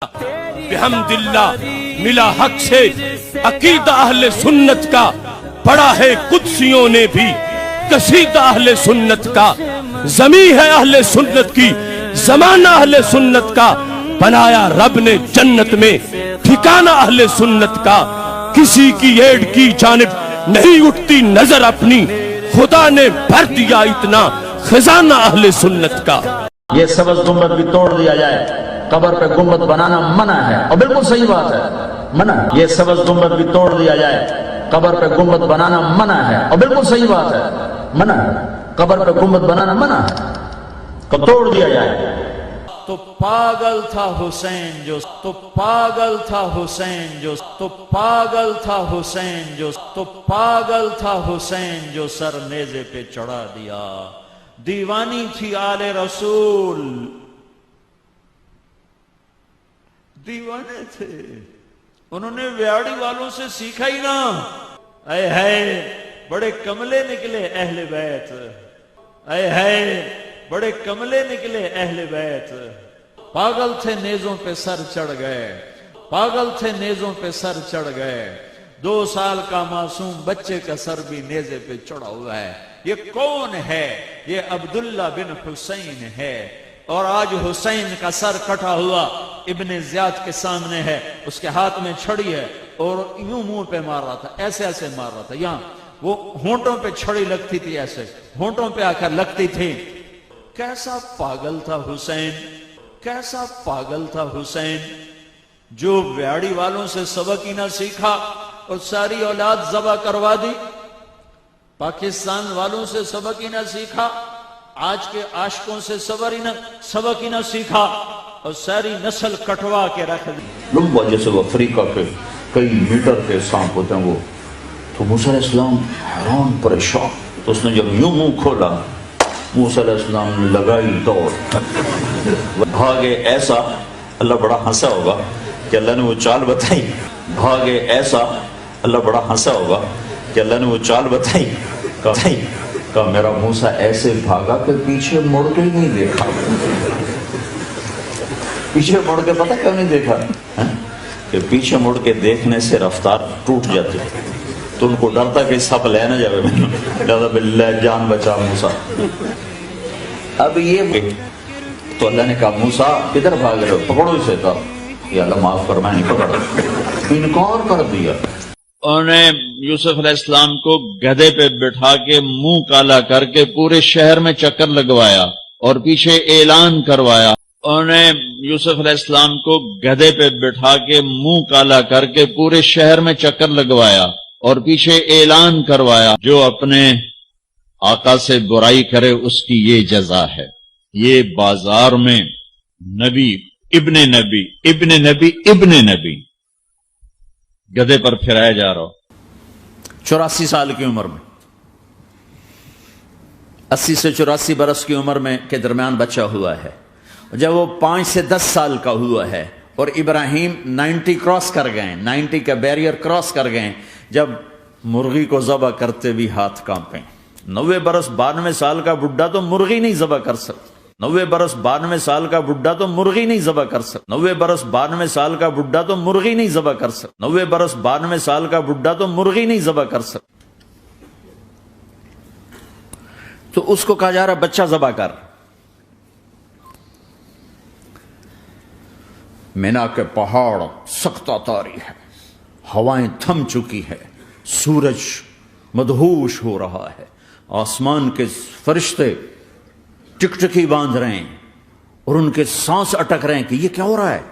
بحمدللہ ملا حق سے عقیدہ اہل سنت کا، پڑھا ہے قدسیوں نے بھی قصیدہ اہل سنت کا، زمین ہے اہل سنت کی، زمانہ اہل سنت کا، بنایا رب نے جنت میں ٹھکانہ اہل سنت کا، کسی کی ایڈ کی جانب نہیں اٹھتی نظر اپنی، خدا نے بھر دیا اتنا خزانہ اہل سنت کا۔ یہ سبز گنبد بھی توڑ دیا جائے، قبر پہ گنبد بنانا منع ہے، اور بالکل صحیح بات ہے، منع ہے۔ یہ سبز گنبد بھی توڑ دیا جائے، قبر پہ گنبد بنانا منع ہے، اور بالکل صحیح بات ہے، منع ہے۔ قبر پہ گنبد بنانا منع ہے، تو توڑ دیا جائے۔ تو پاگل تھا حسین جو، تو پاگل تھا حسین جو، تو پاگل تھا حسین جو، تو پاگل تھا حسین جو سر نیزے پہ چڑھا دیا۔ دیوانی تھی آل رسول، دیوانے تھے، انہوں نے ویاڑی والوں سے سیکھا ہی نا۔ اے ہے بڑے کملے نکلے اہل بیت، اے ہے بڑے کملے نکلے اہل بیت۔ پاگل تھے نیزوں پہ سر چڑھ گئے، پاگل تھے نیزوں پہ سر چڑھ گئے۔ 2 سال کا معصوم بچے کا سر بھی نیزے پہ چڑھا ہوا ہے۔ یہ کون ہے؟ یہ عبداللہ بن حسین ہے، اور آج حسین کا سر کٹا ہوا ابن زیاد کے سامنے ہے، اس کے ہاتھ میں چھڑی ہے، اور یوں منہ پہ مار رہا تھا، ایسے ایسے مار رہا تھا، یہاں وہ ہونٹوں پہ چھڑی لگتی تھی، ایسے ہونٹوں پہ آ کر لگتی تھی۔ کیسا پاگل تھا حسین، کیسا پاگل تھا حسین، جو ویاڑی والوں سے سبق ہی نہ سیکھا اور ساری اولاد ذبح کروا دی، پاکستان والوں سے سبق ہی نہ سیکھا، آج کے عاشقوں سے سبق ہی نہ سیکھا، اور ساری نسل کٹوا کے رکھ دی۔ لمبا جیسے وہ افریقہ کے کئی میٹر کے سانپ ہوتے ہیں وہ، تو موسیٰ علیہ السلام حیران پریشان، تو اس نے جب یوں منہ کھولا، موسیٰ علیہ السلام نے لگائی دوڑ، بھاگے ایسا، اللہ بڑا ہنسا ہوگا کہ اللہ نے وہ چال بتائی، بھاگے ایسا، اللہ بڑا ہنسا ہوگا کہ اللہ نے وہ چال بتائی، کہا میرا موسیٰ ایسے بھاگا کہ پیچھے مڑ کے ہی نہیں دیکھا۔ پیچھے مڑ کے پتہ کیوں نہیں دیکھا؟ کہ پیچھے مڑ کے دیکھنے سے رفتار ٹوٹ جاتی، تو ان کو ڈرتا کہ سب لے نہ جائے، لہذا باللہ جان بچا موسیٰ۔ اب یہ تو اللہ نے کہا موسیٰ کدھر بھاگ رہے ہو، پکڑو اسے، کہا یا اللہ معاف فرمائے، نہیں پکڑا، انکار کر دیا۔ انہوں نے یوسف علیہ السلام کو گدھے پہ بٹھا کے منہ کالا کر کے پورے شہر میں چکر لگوایا اور پیچھے اعلان کروایا۔ انہوں نے یوسف علیہ السلام کو گدھے پہ بٹھا کے منہ کالا کر کے پورے شہر میں چکر لگوایا اور پیچھے اعلان کروایا، جو اپنے آقا سے برائی کرے اس کی یہ جزا ہے۔ یہ بازار میں نبی ابن نبی ابن نبی ابن نبی گدھے پر پھرایا جا رہا، 84 سال کی عمر میں، 80 سے 84 برس کی عمر میں کے درمیان بچہ ہوا ہے۔ جب وہ 5 سے 10 سال کا ہوا ہے اور ابراہیم 90 کراس کر گئے، 90 کا بیریئر کراس کر گئے، جب مرغی کو ذبح کرتے بھی ہاتھ کانپیں۔ 90 برس 92 سال کا بڈھا تو مرغی نہیں ذبح کر سکتا، 90 برس 92 سال کا بڈھا تو مرغی نہیں ذبح کر سکتا، 90 برس 92 سال کا بڈھا تو مرغی نہیں ذبح کر سکتا، 90 برس 92 سال کا بڈھا تو مرغی نہیں ذبح کر سکتا۔ تو اس کو کہا جا رہا بچہ ذبح کر۔ مینا کے پہاڑ سختہ تاری ہے، ہوائیں تھم چکی ہے، سورج مدہوش ہو رہا ہے، آسمان کے فرشتے ٹکٹکی باندھ رہے ہیں اور ان کے سانس اٹک رہے ہیں کہ یہ کیا ہو رہا ہے،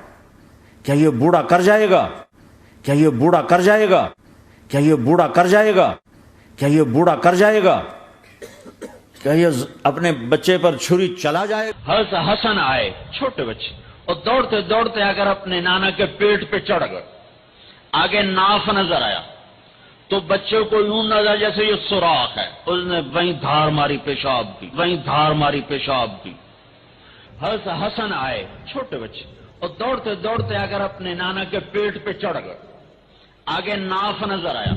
کیا یہ بوڑھا کر جائے گا، کیا یہ بوڑھا کر جائے گا، کیا یہ بوڑھا کر جائے گا، کیا یہ بوڑھا کر جائے گا، کیا یہ اپنے بچے پر چھری چلا جائے گا۔ حضرت حسن آئے چھوٹے بچے اور دوڑتے دوڑتے اگر اپنے نانا کے پیٹ پہ چڑھ گئے، آگے ناف نظر آیا تو بچے کو یوں نظر جیسے یہ سوراخ ہے، اس نے وہیں دھار ماری پیشاب کی، وہیں دھار ماری پیشاب کی۔ حضرت حسن آئے چھوٹے بچے اور دوڑتے دوڑتے اگر اپنے نانا کے پیٹ پہ چڑھ گئے، آگے ناف نظر آیا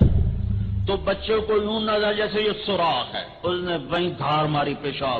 تو بچے کو یوں نظر جیسے یہ سوراخ ہے، اس نے وہیں دھار ماری پیشاب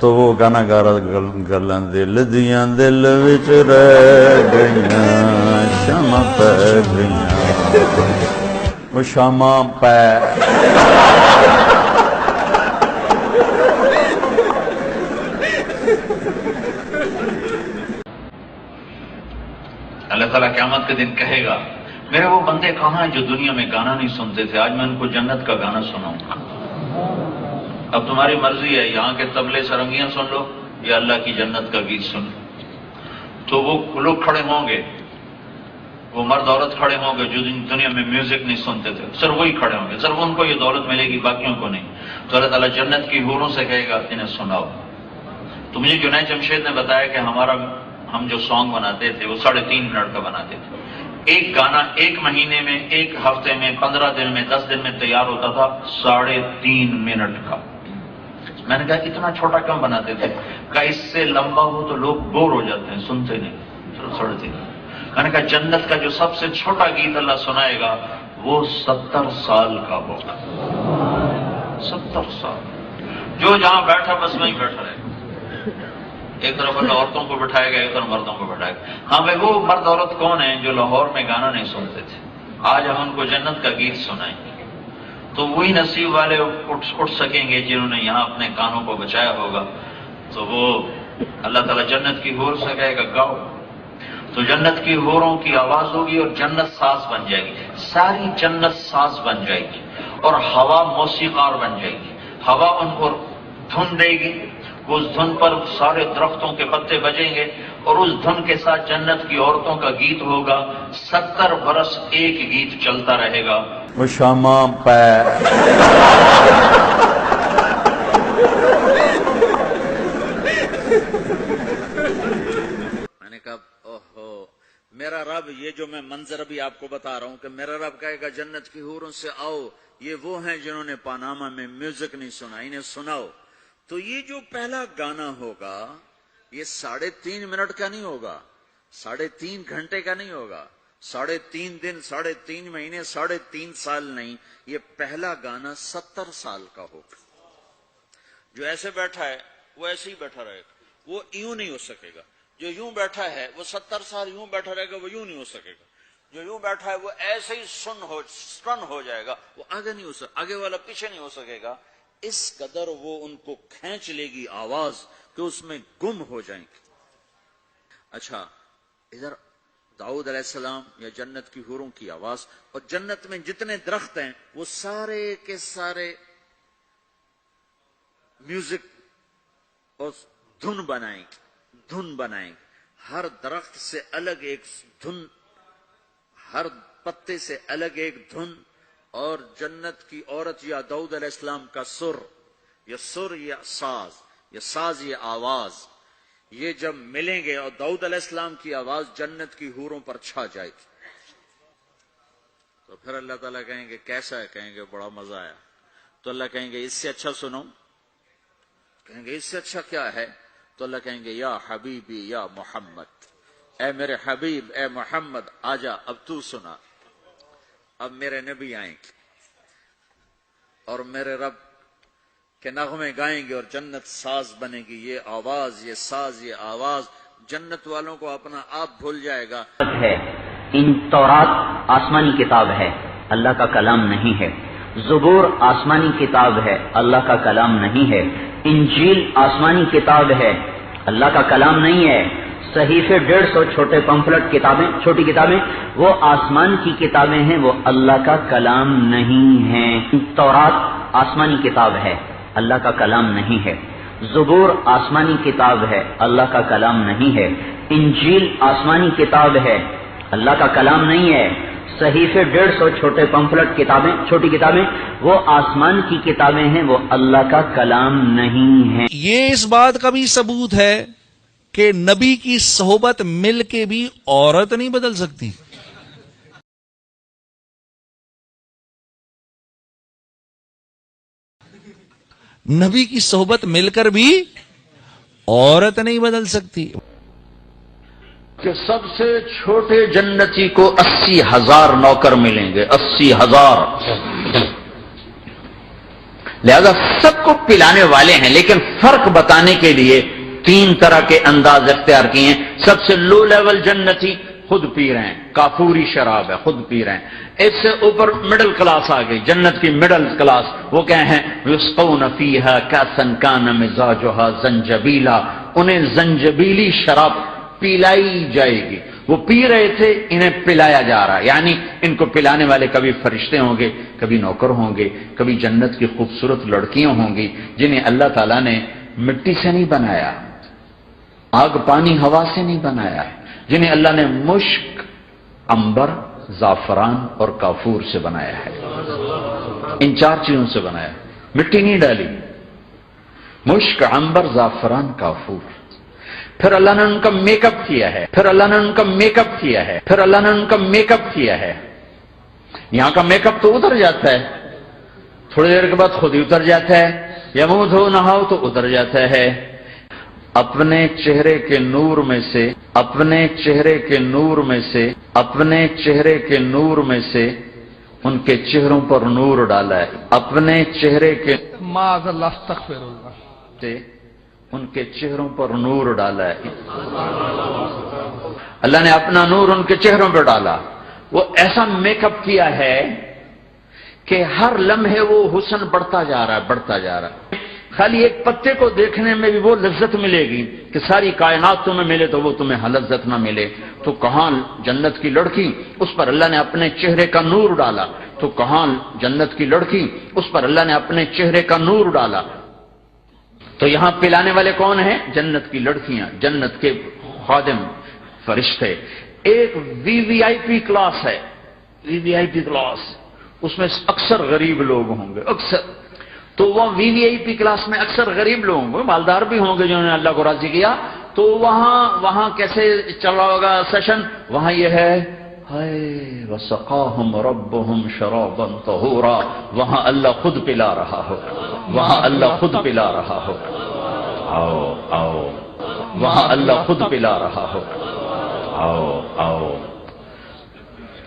تو وہ گانا گا رہا گلاں دل دیاں دل وچ رہ گئیاں شمع پہ گئیاں وہ شمع پہ اللہ تعالیٰ قیامت کے دن کہے گا میرے وہ بندے کہاں ہیں جو دنیا میں گانا نہیں سنتے تھے، آج میں ان کو جنت کا گانا سناؤں گا۔ اب تمہاری مرضی ہے یہاں کے طبلے سرنگیاں سن لو یا اللہ کی جنت کا گیت سن لو۔ تو وہ لوگ کھڑے ہوں گے، وہ مرد عورت کھڑے ہوں گے جو دنیا میں میوزک نہیں سنتے تھے، صرف وہی کھڑے ہوں گے، صرف ان کو یہ دولت ملے گی، باقیوں کو نہیں۔ تو اللہ تعالیٰ جنت کی حوروں سے کہے گا انہیں سناؤ۔ تو مجھے جنید جمشید نے بتایا کہ ہم جو سانگ بناتے تھے وہ 3.5 منٹ کا بناتے تھے۔ ایک گانا 1 مہینے میں، 1 ہفتے میں، 15 دن میں، 10 دن میں تیار ہوتا تھا 3.5 منٹ کا۔ میں نے کہا اتنا چھوٹا کیوں بناتے تھے؟ کہا اس سے لمبا ہو تو لوگ بور ہو جاتے ہیں، سنتے نہیں، چلو 3.5۔ میں نے کہا جنت کا جو سب سے چھوٹا گیت اللہ سنائے گا وہ 70 سال کا ہوگا۔ 70 سال جو جہاں بیٹھا بس وہیں بیٹھا رہے گا، ایک طرف اللہ عورتوں کو بٹھائے گا، ایک طرف مردوں کو بٹھائے گا۔ ہاں بھائی وہ مرد عورت کون ہیں جو لاہور میں گانا نہیں سنتے تھے؟ آج ہم ان کو جنت کا گیت سنائیں گے۔ تو وہی نصیب والے اٹھ سکیں گے جنہوں نے یہاں اپنے کانوں کو بچایا ہوگا۔ تو وہ اللہ تعالیٰ جنت کی حور سے کہے گا گاؤ، تو جنت کی حوروں کی آواز ہوگی اور جنت ساز بن جائے گی، ساری جنت ساز بن جائے گی، اور ہوا موسیقار بن جائے گی۔ ہوا ان کو دھن دے گی، اس دھن پر سارے درختوں کے پتے بجیں گے، اور اس دھن کے ساتھ جنت کی عورتوں کا گیت ہوگا۔ 70 برس ایک گیت چلتا رہے گا، وہ شمع پہ۔ میں نے کہا اوہو میرا رب، یہ جو میں منظر ابھی آپ کو بتا رہا ہوں کہ میرا رب کہے گا جنت کی حوروں سے آؤ، یہ وہ ہیں جنہوں نے پاناما میں میوزک نہیں سنا، انہیں سناؤ۔ تو یہ جو پہلا گانا ہوگا یہ 3.5 منٹ کا نہیں ہوگا، 3.5 گھنٹے کا نہیں ہوگا، 3.5 دن، 3.5 مہینے، 3.5 سال نہیں، یہ پہلا گانا 70 سال کا ہوگا۔ جو ایسے بیٹھا ہے وہ ایسے ہی بیٹھا رہے گا، وہ یوں نہیں ہو سکے گا۔ جو یوں بیٹھا ہے وہ 70 سال یوں بیٹھا رہے گا، وہ یوں نہیں ہو سکے گا۔ جو یوں بیٹھا ہے وہ ایسے ہی سٹن ہو جائے گا، وہ آگے نہیں ہو سکے، آگے والا پیچھے نہیں ہو سکے گا۔ اس قدر وہ ان کو کھینچ لے گی آواز کہ اس میں گم ہو جائیں گے۔ اچھا ادھر داؤد علیہ السلام یا جنت کی حوروں کی آواز، اور جنت میں جتنے درخت ہیں وہ سارے کے سارے میوزک اور دھن بنائیں گے، ہر درخت سے الگ ایک دھن، ہر پتے سے الگ ایک دھن، اور جنت کی عورت یا داؤد علیہ السلام کا سر یا ساز، یہ آواز، یہ جب ملیں گے اور داؤد علیہ السلام کی آواز جنت کی حوروں پر چھا جائے گی، تو پھر اللہ تعالیٰ کہیں گے کیسا ہے؟ کہیں گے بڑا مزہ آیا۔ تو اللہ کہیں گے اس سے اچھا سنو، کہیں گے اس سے اچھا کیا ہے؟ تو اللہ کہیں گے یا حبیبی یا محمد، اے میرے حبیب، اے محمد آجا اب تو سنا۔ اب میرے نبی آئیں گے اور میرے رب کے نغمے گائیں گے اور جنت ساز بنے گی۔ یہ آواز، یہ ساز، یہ آواز جنت والوں کو اپنا آپ بھول جائے گا۔ ان تورات آسمانی کتاب ہے، اللہ کا کلام نہیں ہے۔ زبور آسمانی کتاب ہے، اللہ کا کلام نہیں ہے۔ انجیل آسمانی کتاب ہے، اللہ کا کلام نہیں ہے۔ صحیفے 150 چھوٹے پمفلٹ کتابیں، چھوٹی کتابیں، وہ آسمان کی کتابیں ہیں، وہ اللہ کا کلام نہیں ہیں۔ تورات آسمانی کتاب ہے، اللہ کا کلام نہیں ہے۔ زبور آسمانی کتاب ہے، اللہ کا کلام نہیں ہے۔ انجیل آسمانی کتاب ہے، اللہ کا کلام نہیں ہے۔ صحیفے 150 چھوٹے پمفلٹ کتابیں، چھوٹی کتابیں، وہ آسمان کی کتابیں ہیں، وہ اللہ کا کلام نہیں ہے۔ یہ اس بات کا بھی ثبوت ہے کہ نبی کی صحبت مل کے بھی عورت نہیں بدل سکتی۔ نبی کی صحبت مل کر بھی عورت نہیں بدل سکتی۔ کہ سب سے چھوٹے جنتی کو 80,000 نوکر ملیں گے، 80,000۔ لہذا سب کو پلانے والے ہیں، لیکن فرق بتانے کے لیے 3 طرح کے انداز اختیار کیے ہیں۔ سب سے لو لیول جنتی خود پی رہے ہیں، کافوری شراب ہے، خود پی رہے ہیں۔ اس سے اوپر مڈل کلاس آ گئی، جنت کی مڈل کلاس، وہ کیا ہیں؟ یسقون فیہا کاسا کان مزاجھا زنجبیلا، انہیں زنجبیلی شراب پلائی جائے گی۔ وہ پی رہے تھے، انہیں پلایا جا رہا ہے، یعنی ان کو پلانے والے کبھی فرشتے ہوں گے، کبھی نوکر ہوں گے، کبھی جنت کی خوبصورت لڑکیاں ہوں گی جنہیں اللہ تعالیٰ نے مٹی سے نہیں بنایا، آگ پانی ہوا سے نہیں بنایا، جنہیں اللہ نے مشک، عنبر، زعفران اور کافور سے بنایا ہے۔ ان 4 چیزوں سے بنایا ہے، مٹی نہیں ڈالی، مشک، عنبر، زعفران، کافور۔ پھر اللہ نے ان کا میک اپ کیا ہے، پھر اللہ نے ان کا میک اپ کیا ہے، پھر اللہ نے ان کا میک اپ کیا ہے۔ یہاں کا میک اپ تو اتر جاتا ہے، تھوڑی دیر کے بعد خود ہی اتر جاتا ہے، یا منہ دھو نہاؤ تو اتر جاتا ہے۔ اپنے چہرے کے نور میں سے، اپنے چہرے کے نور میں سے، اپنے چہرے کے نور میں سے ان کے چہروں پر نور ڈالا ہے، اپنے چہرے کے معاذ اللہ استغفر اللہ سے ان کے چہروں پر نور ڈالا ہے۔ اللہ نے اپنا نور ان کے چہروں پر ڈالا، وہ ایسا میک اپ کیا ہے کہ ہر لمحے وہ حسن بڑھتا جا رہا ہے، بڑھتا جا رہا ہے۔ خالی ایک پتے کو دیکھنے میں بھی وہ لذت ملے گی کہ ساری کائنات تمہیں ملے تو وہ تمہیں لذت نہ ملے، تو کہاں جنت کی لڑکی، اس پر اللہ نے اپنے چہرے کا نور ڈالا، تو کہاں جنت کی لڑکی، اس پر اللہ نے اپنے چہرے کا نور ڈالا۔ تو یہاں پلانے والے کون ہیں؟ جنت کی لڑکیاں، جنت کے خادم، فرشتے۔ ایک وی وی آئی پی کلاس ہے، وی وی آئی پی کلاس، اس میں اکثر غریب لوگ ہوں گے، اکثر۔ تو وہ وی وی آئی پی کلاس میں اکثر غریب لوگ ہوں گے، مالدار بھی ہوں گے جنہوں نے اللہ کو راضی کیا۔ تو وہاں کیسے چل رہا ہوگا سیشن؟ وہاں یہ ہے ہائے وسقاہم ربہم شرابا طہورا، وہاں اللہ خود پلا رہا ہو، وہاں اللہ خود پلا رہا ہو، آؤ آؤ، وہاں اللہ خود پلا رہا ہو، آؤ آؤ۔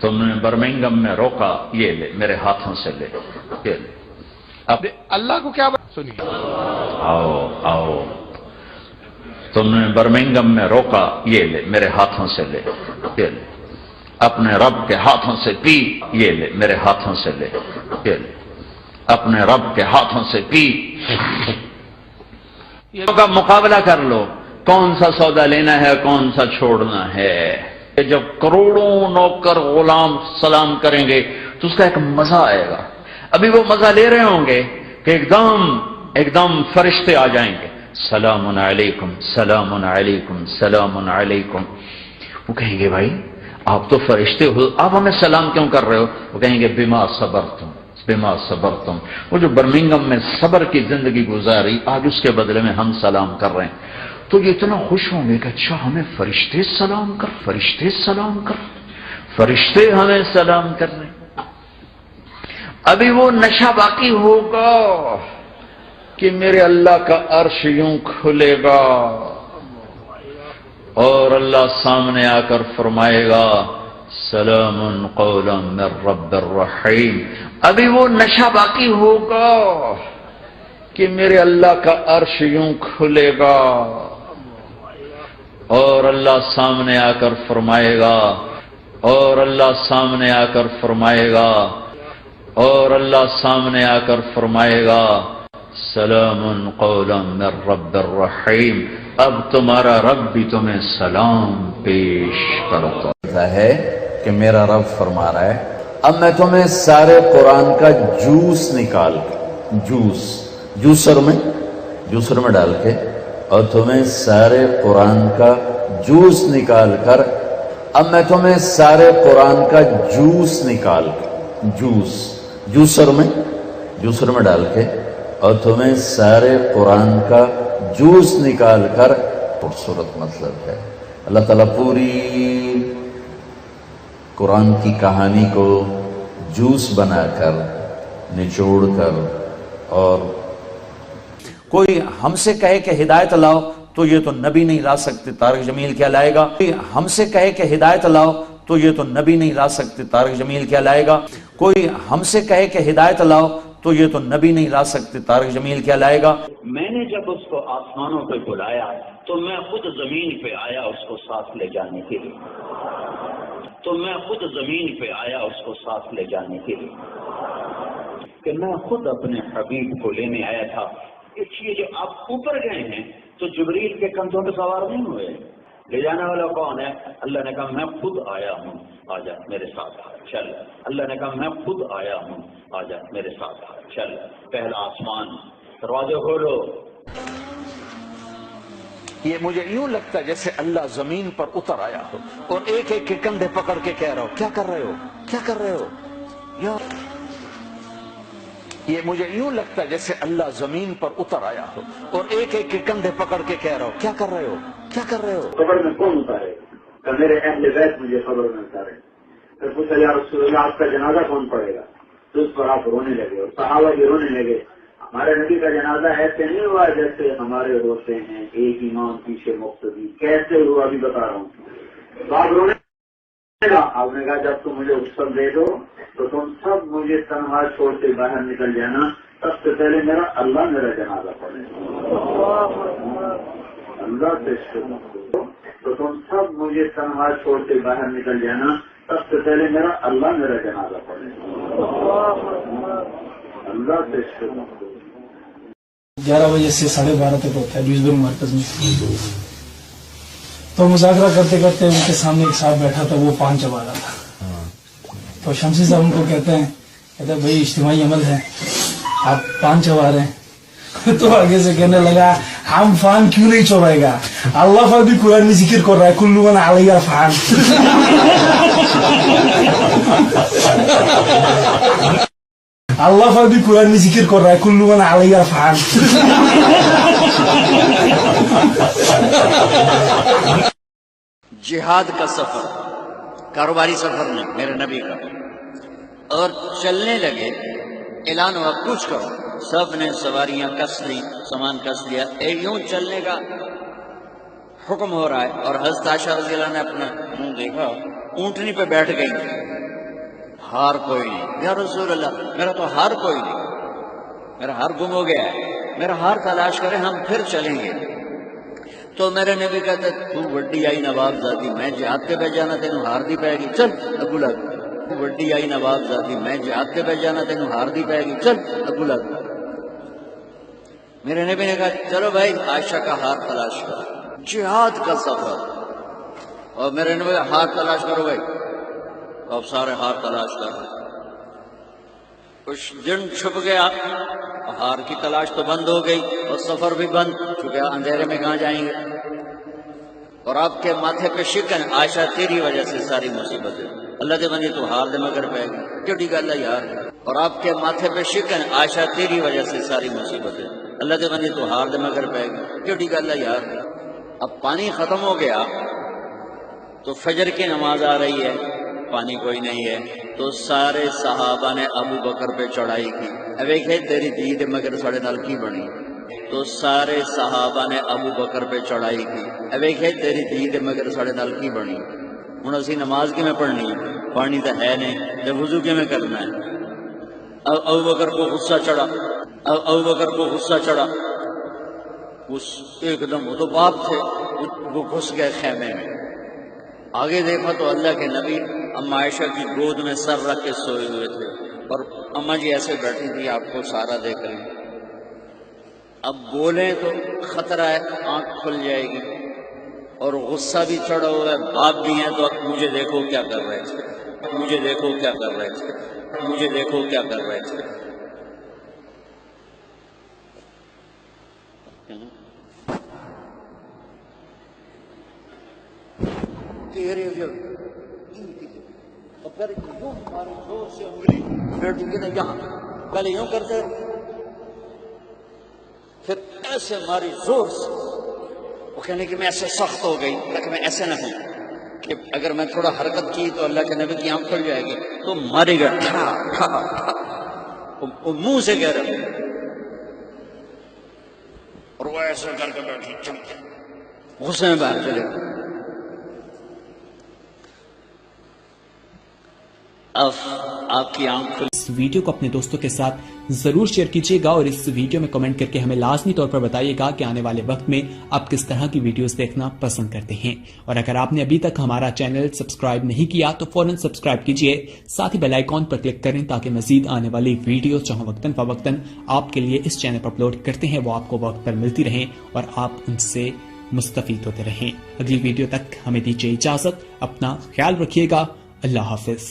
تم نے برمنگم میں روکا، یہ لے میرے ہاتھوں سے لے، یہ لے۔ اب اللہ کو کیا سنیے، آؤ آؤ، تم نے برمنگم میں روکا، یہ لے میرے ہاتھوں سے لے، یہ لے۔ اپنے رب کے ہاتھوں سے پی، یہ لے میرے ہاتھوں سے لے، یہ لے۔ اپنے رب کے ہاتھوں سے پی۔ کا مقابلہ کر لو، کون سا سودا لینا ہے، کون سا چھوڑنا ہے۔ جب کروڑوں نوکر غلام سلام کریں گے تو اس کا ایک مزہ آئے گا۔ ابھی وہ مزہ لے رہے ہوں گے کہ ایک دم فرشتے آ جائیں گے، سلام علیکم سلام علیکم سلام علیکم۔ وہ کہیں گے بھائی آپ تو فرشتے ہو، آپ ہمیں سلام کیوں کر رہے ہو؟ وہ کہیں گے بما صبرتم بما صبرتم، وہ جو برمنگم میں صبر کی زندگی گزاری آج اس کے بدلے میں ہم سلام کر رہے ہیں۔ تو یہ اتنا خوش ہوں گے کہ اچھا ہمیں فرشتے سلام کر، فرشتے سلام کر، فرشتے ہمیں سلام کر رہے ہیں۔ ابھی وہ نشہ باقی ہوگا کہ میرے اللہ کا عرش یوں کھلے گا اور اللہ سامنے آ کر فرمائے گا سلام قولا من رب الرحیم۔ ابھی وہ نشہ باقی ہوگا کہ میرے اللہ کا عرش یوں کھلے گا اور اللہ سامنے آ کر فرمائے گا، اور اللہ سامنے آ کر فرمائے گا، اور اللہ سامنے آ کر فرمائے گا سلام قولا من رب الرحیم۔ اب تمہارا رب بھی تمہیں سلام پیش کرتا ہے کہ میرا رب فرما رہا ہے اب میں تمہیں سارے قرآن کا جوس نکال کے، جوسر میں ڈال کے، اور تمہیں سارے قرآن کا جوس نکال کر، اب میں تمہیں سارے قرآن کا جوس نکال کے، جوسر میں ڈال کے، اور تمہیں سارے قرآن کا جوس نکال کر، خوبصورت مطلب ہے۔ اللہ تعالیٰ پوری قرآن کی کہانی کو جوس بنا کر، نچوڑ کر، اور کوئی ہم سے کہے کہ ہدایت لاؤ تو یہ تو نبی نہیں لا سکتے، طارق جمیل کیا لائے گا؟ کوئی ہم سے کہے کہ ہدایت لاؤ تو یہ تو نبی نہیں لا سکتے، طارق جمیل کیا لائے گا؟ کوئی ہم سے کہے کہ ہدایت لاؤ تو یہ تو نبی نہیں لا سکتے، طارق جمیل کیا لائے گا؟ میں نے جب اس کو آسمانوں پہ بلایا تو میں خود زمین پہ آیا اس کو ساتھ لے جانے کے لیے، کہ میں خود اپنے حبیب کو لینے آیا تھا۔ اس لیے جو آپ اوپر گئے ہیں تو جبریل کے کندھوں پہ سوار نہیں ہوئے، لے جانے والا کون ہے؟ اللہ نے کہا میں خود آیا ہوں، آ جا میرے ساتھ چل۔ اللہ نے کہا میں خود آیا ہوں، آ جا میرے ساتھ چل۔ پہلا آسمان، دروازے کھولو۔ یہ مجھے یوں لگتا ہے جیسے اللہ زمین پر اتر آیا ہو اور ایک ایک کے کندھے پکڑ کے کہہ رہا ہو کیا کر رہے ہو، کیا کر رہے ہو یار۔ یہ مجھے یوں لگتا ہے جیسے اللہ زمین پر اتر آیا ہو اور ایک ایک کے کندھے پکڑ کے کہہ رہا ہو کیا کر رہے ہو، کیا کر رہے ہو۔ قبر میں کون اتارے؟ کہ میرے اہل بیت مجھے قبر میں اتارے۔ پھر پوچھا یا رسول اللہ آپ کا جنازہ کون پڑے گا؟ تو اس پر آپ رونے لگے اور صحابہ بھی رونے لگے۔ ہمارے نبی کا جنازہ ایسے نہیں ہوا جیسے ہمارے ہوتے ہیں، ایک امام پیچھے مقتدی، کیسے ہوا ابھی بتا رہا ہوں۔ تو آپ رونے لگا۔ آپ نے کہا جب تم مجھے غسل دے دو تو تم سب مجھے تنہا چھوڑ کے باہر نکل جانا، سب سے پہلے اللہ میرا جنازہ پڑھے، اللہ سے شروع تو تم سب مجھے تنہا چھوڑ کے باہر نکل جانا، سب سے پہلے اللہ میرا جنازہ پڑھے، اللہ سے شروع۔ 11 بجے سے 12:30 تک ہوتا ہے ڈیوزبرگ مرکز میں۔ تو مذاکرہ کرتے کرتے ان کے سامنے ایک صاحب بیٹھا تھا، وہ پان چبا رہا تھا۔ تو شمسی صاحب ان کو کہتے ہیں بھائی اجتماعی عمل ہے، آپ پان چبا رہے ہیں۔ تو آگے سے کہنے لگا ہم فان کیوں نہیں چبائے گا، اللہ کا بھی قرآن میں ذکر کر رہا ہے کل من علیہ فان۔ اللہ کا بھی قرآن میں ذکر کر رہا ہے کل من علیہ فان۔ جہاد کا سفر، کاروباری سفر نہیں، میرے نبی کا، اور چلنے لگے، اعلان ہوا کچھ کرو، سب نے سواریاں کس لی، سامان کس لیا، یوں چلنے کا حکم ہو رہا ہے۔ اور حضرت عائشہ رضی اللہ نے اپنا منہ دیکھا، اونٹنی پہ بیٹھ گئی، ہار کوئی نہیں۔ یا رسول اللہ میرا تو ہار کوئی نہیں، میرا ہار گم ہو گیا ہے، میرا ہار تلاش کریں، ہم پھر چلیں گے۔ تو میرے نبی کہتے تو وڈی آئی نواب زادی، میں جہاد کے پہ جانا تینوں ہار دی پائے گی، چل ابو لگ۔ وڈی آئی نواب زادی، میں جہاد کے پہ جانا تینوں ہار دی پائے گی، چل ابو لگ۔ میرے نبی نے کہا چلو بھائی عائشہ کا ہار تلاش کرو، جہاد کا سفر۔ اور میرے نبی ہار تلاش کرو بھائی، اب سارے ہار تلاش کر رہے، کچھ دن چھپ گیا، ہار کی تلاش تو بند ہو گئی اور سفر بھی بند، چونکہ اندھیرے میں کہاں جائیں گے۔ اور آپ کے ماتھے پہ شکن، عائشہ تیری وجہ سے ساری مصیبتیں، اللہ دے بندی تو ہار دے مگر پہ گی، کیوں گل ہے یار۔ اور آپ کے ماتھے پہ شکن، عائشہ تیری وجہ سے ساری مصیبتیں، اللہ دے بندی تو ہار دے مگر پہ گی، کیوں گل ہے یار۔ اب پانی ختم ہو گیا تو فجر کی نماز آ رہی ہے، پانی کوئی نہیں ہے، تو سارے صحابہ نے ابو بکر پہ چڑھائی کی، ویکھے تیری دید مگر ساڑے نال کی بنی۔ تو سارے صحابہ نے ابو بکر پہ چڑھائی کی، ویکھے تیری دید مگر ساڑے نال کی بنی۔ ہن اسی نماز کی میں پڑھنی ہے، پانی تو ہے نہیں، تو وضو کی میں کرنا ہے۔ ابو بکر کو غصہ چڑھا، ابو بکر کو غصہ چڑھا، اس ایک دم، وہ تو باپ تھے، وہ گھس گئے خیمے میں۔ آگے دیکھا تو اللہ کے نبی اما عائشہ کی گود میں سر رکھ کے سوئے ہوئے تھے، اور اما جی ایسے بیٹھی تھی، آپ کو سارا دیکھ رہی۔ اب بولیں تو خطرہ ہے آنکھ کھل جائے گی، اور غصہ بھی چڑھا ہوا ہے، باپ بھی ہیں، تو اب مجھے دیکھو کیا کر رہے تھے، مجھے دیکھو کیا کر رہے تھے، مجھے دیکھو کیا کر رہے تھے۔ تیرے جو پھر یوں مارے زور سے انگلی، بیٹھ کے نا یہاں، پہلے یوں کرتے، پھر ایسے ماری زور سے۔ وہ کہنے کہ میں ایسے سخت ہو گئی، لیکن میں ایسے نہ ہوں کہ اگر میں تھوڑا حرکت کی تو اللہ کے نبی کی آنکھ کھل جائے گی، تو مارے گا ٹھا ٹھا ٹھا، وہ منہ سے کہہ رہے، اور وہ ایسے کر کے بیٹھی، چمکے غصے میں باہر چلے گئے۔ اب آپ کی آنکھ کھلی۔ اس ویڈیو کو اپنے دوستوں کے ساتھ ضرور شیئر کیجیے گا، اور اس ویڈیو میں کمنٹ کر کے ہمیں لازمی طور پر بتائیے گا کہ آنے والے وقت میں آپ کس طرح کی ویڈیوز دیکھنا پسند کرتے ہیں۔ اور اگر آپ نے ابھی تک ہمارا چینل سبسکرائب نہیں کیا تو فوراً سبسکرائب کیجیے، ساتھ ہی بیل آئیکن پر کلک کریں تاکہ مزید آنے والی ویڈیو جو وقتاً فوقتاً آپ کے لیے اس چینل پر اپلوڈ کرتے ہیں وہ آپ کو وقت پر ملتی رہیں اور آپ ان سے مستفید ہوتے رہیں۔ اگلی ویڈیو تک ہمیں دیجیے اجازت، اپنا خیال رکھیے گا، اللہ حافظ۔